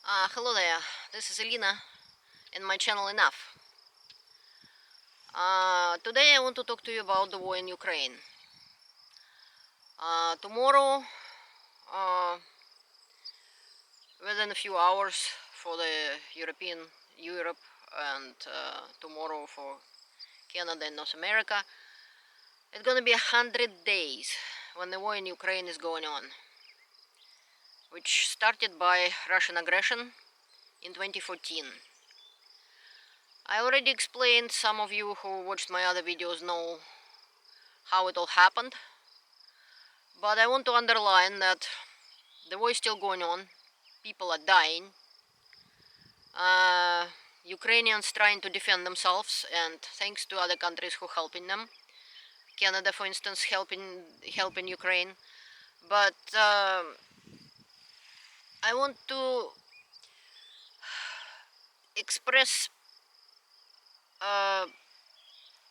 Hello there, this is Elena and my channel Enough. Today I want to talk to you about the war in Ukraine. Tomorrow, within a few hours for the Europe, and tomorrow for Canada and North America, it's gonna be 100 days when the war in Ukraine is going on, which started by Russian aggression in 2014. I already explained, some of you who watched my other videos know how it all happened, but I want to underline that the war is still going on, people are dying, Ukrainians trying to defend themselves, and thanks to other countries who are helping them. Canada, for instance, helping Ukraine. But I want to express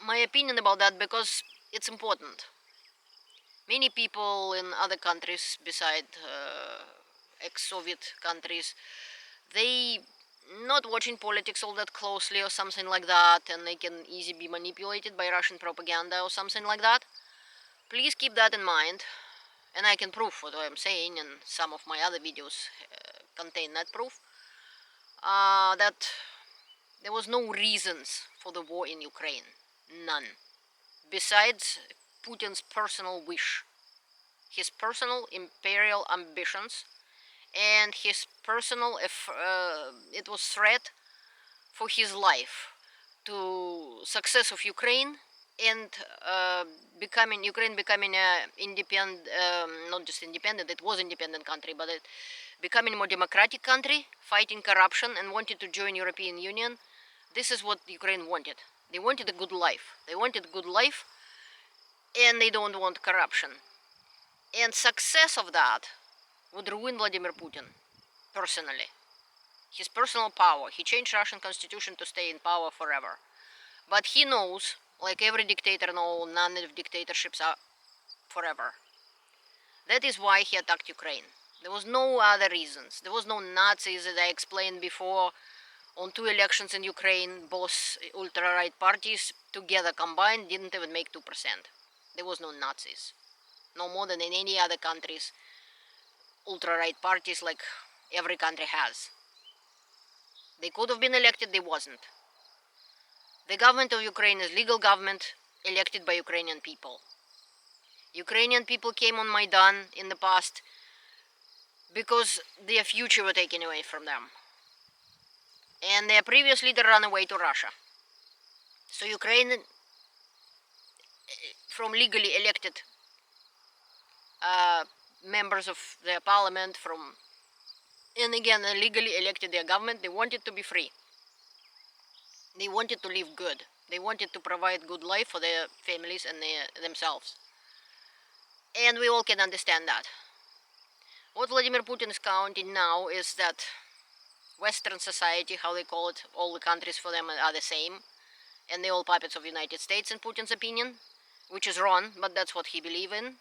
my opinion about that because it's important. Many people in other countries beside ex-Soviet countries, they not watching politics all that closely or something like that, and they can easily be manipulated by Russian propaganda or something like that. Please keep that in mind, and I can prove what I'm saying, and some of my other videos contain that proof, that there was no reasons for the war in Ukraine. None. Besides Putin's personal wish, his personal imperial ambitions, and his personal, it was threat for his life to success of Ukraine and Ukraine becoming a independent, not just independent, it was independent country, but it becoming a more democratic country, fighting corruption and wanted to join European Union. This is what Ukraine wanted. They wanted a good life. They wanted a good life, and they don't want corruption. And success of that would ruin Vladimir Putin, personally. His personal power. He changed Russian constitution to stay in power forever. But he knows, like every dictator knows, none of dictatorships are forever. That is why he attacked Ukraine. There was no other reasons. There was no Nazis, as I explained before. On 2 elections in Ukraine, both ultra-right parties together combined didn't even make 2%. There was no Nazis. No more than in any other countries, ultra-right parties like every country has. They could have been elected, they wasn't. The government of Ukraine is legal government elected by Ukrainian people. Ukrainian people came on Maidan in the past because their future was taken away from them. And their previous leader ran away to Russia. So Ukraine, from legally elected members of their parliament, and again, legally elected their government, they wanted to be free. They wanted to live good. They wanted to provide good life for their families and themselves. And we all can understand that. What Vladimir Putin is counting now is that Western society, how they call it, all the countries for them are the same, and they're all puppets of the United States in Putin's opinion, which is wrong, but that's what he believes in.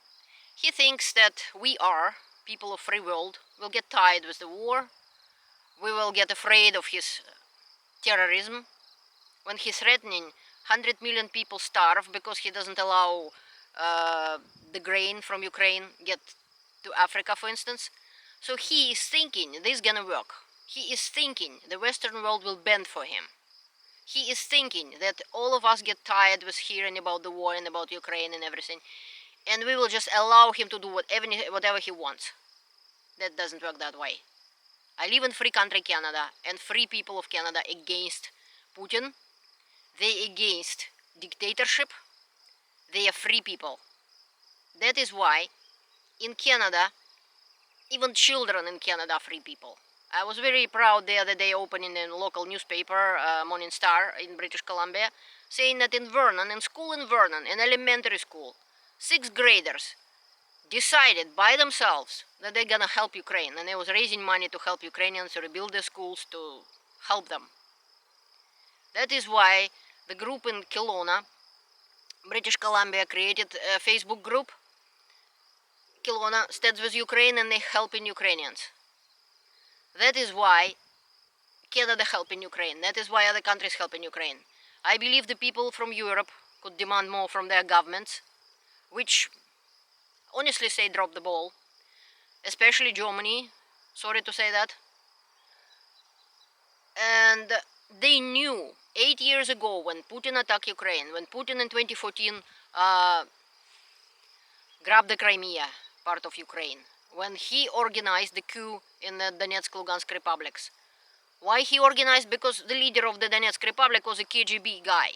He thinks that we are, people of free world, will get tired with the war, we will get afraid of his terrorism, when he's threatening 100 million people starve because he doesn't allow the grain from Ukraine get to Africa, for instance. So he is thinking this is gonna work. He is thinking the Western world will bend for him. He is thinking that all of us get tired with hearing about the war and about Ukraine and everything, and we will just allow him to do whatever he wants. That doesn't work that way. I live in free country Canada, and free people of Canada against Putin. They against dictatorship. They are free people. That is why in Canada, even children in Canada are free people. I was very proud the other day opening a local newspaper, Morning Star in British Columbia, saying that in Vernon, in school in Vernon, in elementary school, 6th graders decided by themselves that they're gonna help Ukraine, and they was raising money to help Ukrainians to rebuild their schools, to help them. That is why the group in Kelowna, British Columbia, created a Facebook group, Kelowna Stands with Ukraine, and they helping Ukrainians. That is why Canada helping Ukraine. That is why other countries helping Ukraine. I believe the people from Europe could demand more from their governments, which honestly say drop the ball, especially Germany, sorry to say that. And they knew 8 years ago when Putin attacked Ukraine, when Putin in 2014 grabbed the Crimea, part of Ukraine, when he organized the coup in the Donetsk-Lugansk republics. Why he organized? Because the leader of the Donetsk Republic was a KGB guy,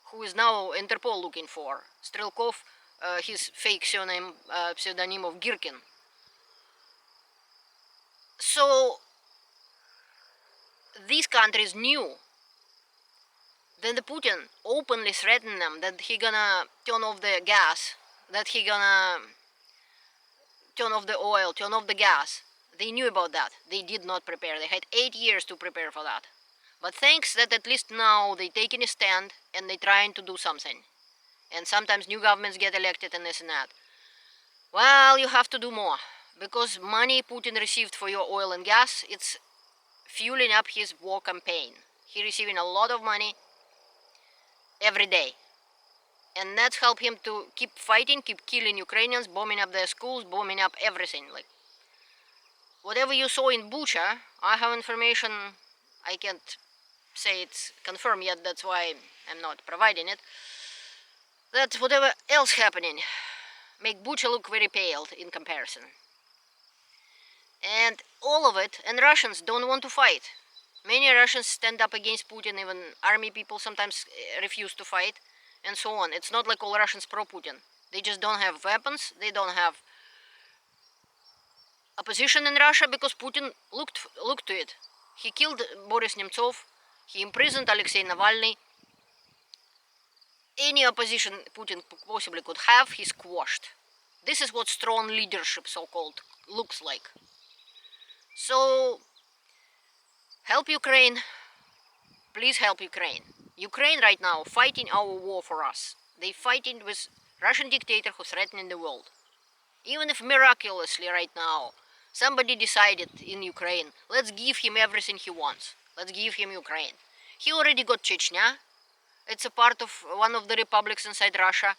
who is now Interpol looking for. Strelkov, his fake pseudonym of Girkin. So these countries knew. Then the Putin openly threatened them that he gonna turn off the gas, that he gonna turn off the oil, turn off the gas. They knew about that. They did not prepare. They had 8 years to prepare for that. But thanks that at least now they taking a stand and they trying to do something. And sometimes new governments get elected and this and that. Well, you have to do more. Because money Putin received for your oil and gas, it's fueling up his war campaign. He receiving a lot of money every day. And that's helped him to keep fighting, keep killing Ukrainians, bombing up their schools, bombing up everything. Like whatever you saw in Bucha, I have information, I can't say it's confirmed yet, that's why I'm not providing it. That whatever else happening make Bucha look very pale in comparison. And all of it, and Russians don't want to fight. Many Russians stand up against Putin, even army people sometimes refuse to fight, and so on. It's not like all Russians pro-Putin. They just don't have weapons, they don't have opposition in Russia because Putin looked to it. He killed Boris Nemtsov, he imprisoned Alexei Navalny. Any opposition Putin possibly could have, he squashed. This is what strong leadership, so-called, looks like. So, help Ukraine. Please help Ukraine. Ukraine right now fighting our war for us. They fighting with Russian dictator who's threatening the world. Even if miraculously right now somebody decided in Ukraine, let's give him everything he wants. Let's give him Ukraine. He already got Chechnya. It's a part of one of the republics inside Russia.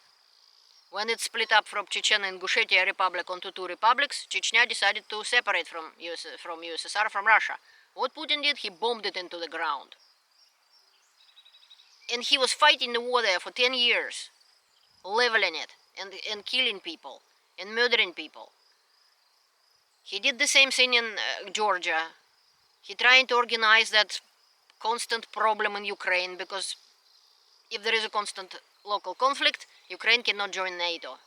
When it split up from Chechen and Ingushetia Republic onto two republics, Chechnya decided to separate from USSR, from Russia. What Putin did, he bombed it into the ground. And he was fighting the war there for 10 years, leveling it, and killing people, and murdering people. He did the same thing in Georgia. He trying to organize that constant problem in Ukraine, because if there is a constant local conflict, Ukraine cannot join NATO.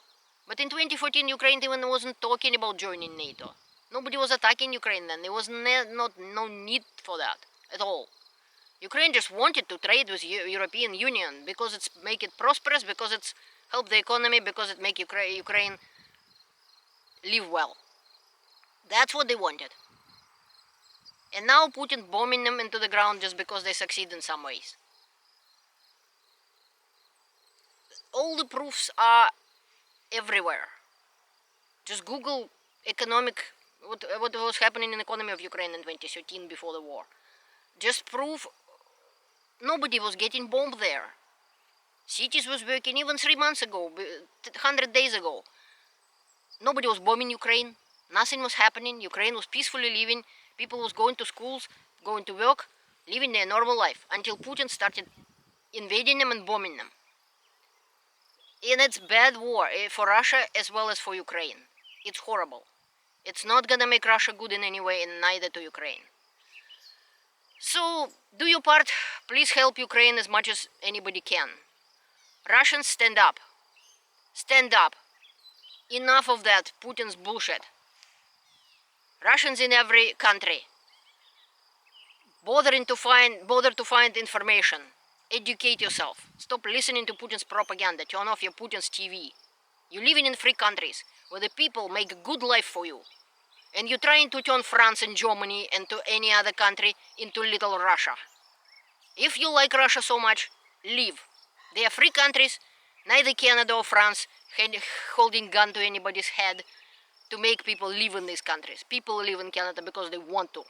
But in 2014, Ukraine even wasn't talking about joining NATO. Nobody was attacking Ukraine then. There was no need for that at all. Ukraine just wanted to trade with European Union because it's make it prosperous, because it's help the economy, because it make Ukraine live well. That's what they wanted. And now Putin bombing them into the ground just because they succeed in some ways. All the proofs are everywhere. Just Google what was happening in the economy of Ukraine in 2013 before the war. Just prove nobody was getting bombed there. Cities was working even 3 months ago, 100 days ago. Nobody was bombing Ukraine. Nothing was happening. Ukraine was peacefully living. People was going to schools, going to work, living their normal life until Putin started invading them and bombing them. And it's bad war for Russia as well as for Ukraine. It's horrible. It's not gonna make Russia good in any way, and neither to Ukraine. So, do your part. Please help Ukraine as much as anybody can. Russians, stand up. Stand up. Enough of that Putin's bullshit. Russians in every country. Bother to find information. Educate yourself. Stop listening to Putin's propaganda. Turn off your Putin's TV. You're living in free countries where the people make a good life for you. And you're trying to turn France and Germany and to any other country into little Russia. If you like Russia so much, leave. They are free countries, neither Canada or France holding gun to anybody's head to make people live in these countries. People live in Canada because they want to.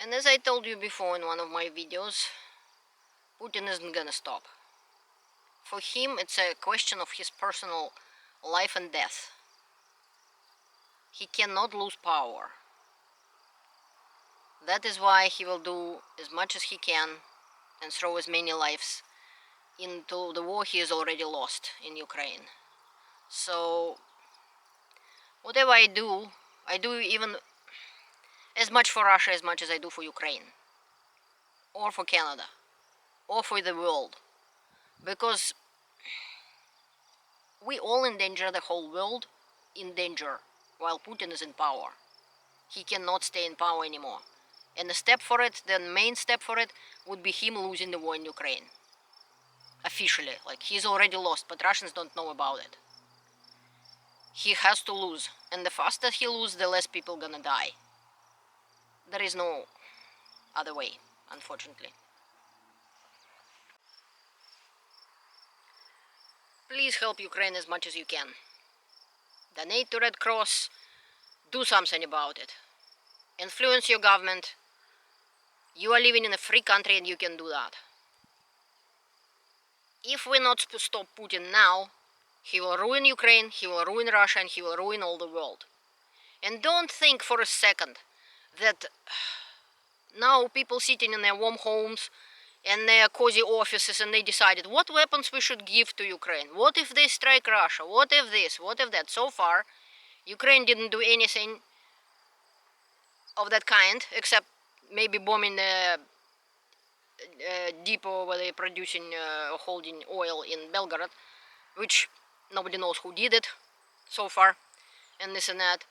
And as I told you before in one of my videos, Putin isn't gonna stop. For him, it's a question of his personal life and death. He cannot lose power. That is why he will do as much as he can and throw as many lives into the war he has already lost in Ukraine. So, whatever I do even as much for Russia as much as I do for Ukraine, or for Canada, or for the world. Because we all endanger the whole world in danger while Putin is in power. He cannot stay in power anymore. And the main step for it, would be him losing the war in Ukraine. Officially, like he's already lost, but Russians don't know about it. He has to lose, and the faster he loses, the less people gonna die. There is no other way, unfortunately. Please help Ukraine as much as you can. Donate to Red Cross, do something about it. Influence your government. You are living in a free country and you can do that. If we not stop Putin now, he will ruin Ukraine, he will ruin Russia, and he will ruin all the world. And don't think for a second that now people sitting in their warm homes and their cozy offices and they decided what weapons we should give to Ukraine. What if they strike Russia? What if this? What if that? So far, Ukraine didn't do anything of that kind except maybe bombing the depot where they're producing, holding oil in Belgorod, which nobody knows who did it so far, and this and that.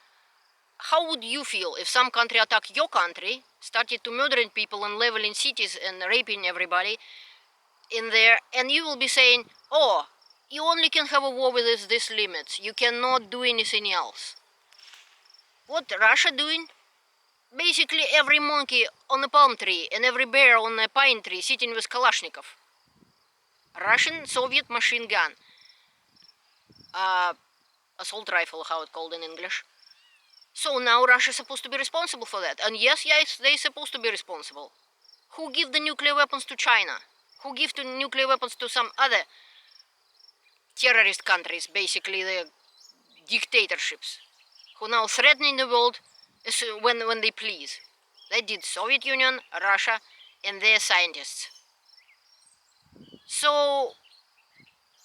How would you feel if some country attacked your country, started to murdering people and leveling cities and raping everybody in there, and you will be saying, oh, you only can have a war with these limits, you cannot do anything else. What Russia doing? Basically every monkey on a palm tree and every bear on a pine tree sitting with Kalashnikov. Russian Soviet machine gun. Assault rifle, how it's called in English. So now Russia is supposed to be responsible for that. And yes, they're supposed to be responsible. Who give the nuclear weapons to China? Who give the nuclear weapons to some other terrorist countries, basically the dictatorships, who now threatening the world when they please? They did Soviet Union, Russia, and their scientists. So,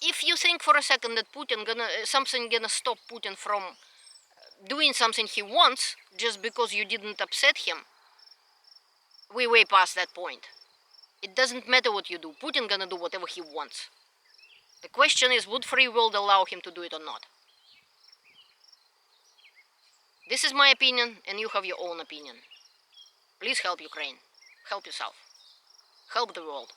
if you think for a second that something gonna stop Putin from doing something he wants just because you didn't upset him, we're way past that point. It doesn't matter what you do. Putin gonna do whatever he wants. The question is, would free world allow him to do it or not? This is my opinion, and you have your own opinion. Please help Ukraine. Help yourself. Help the world.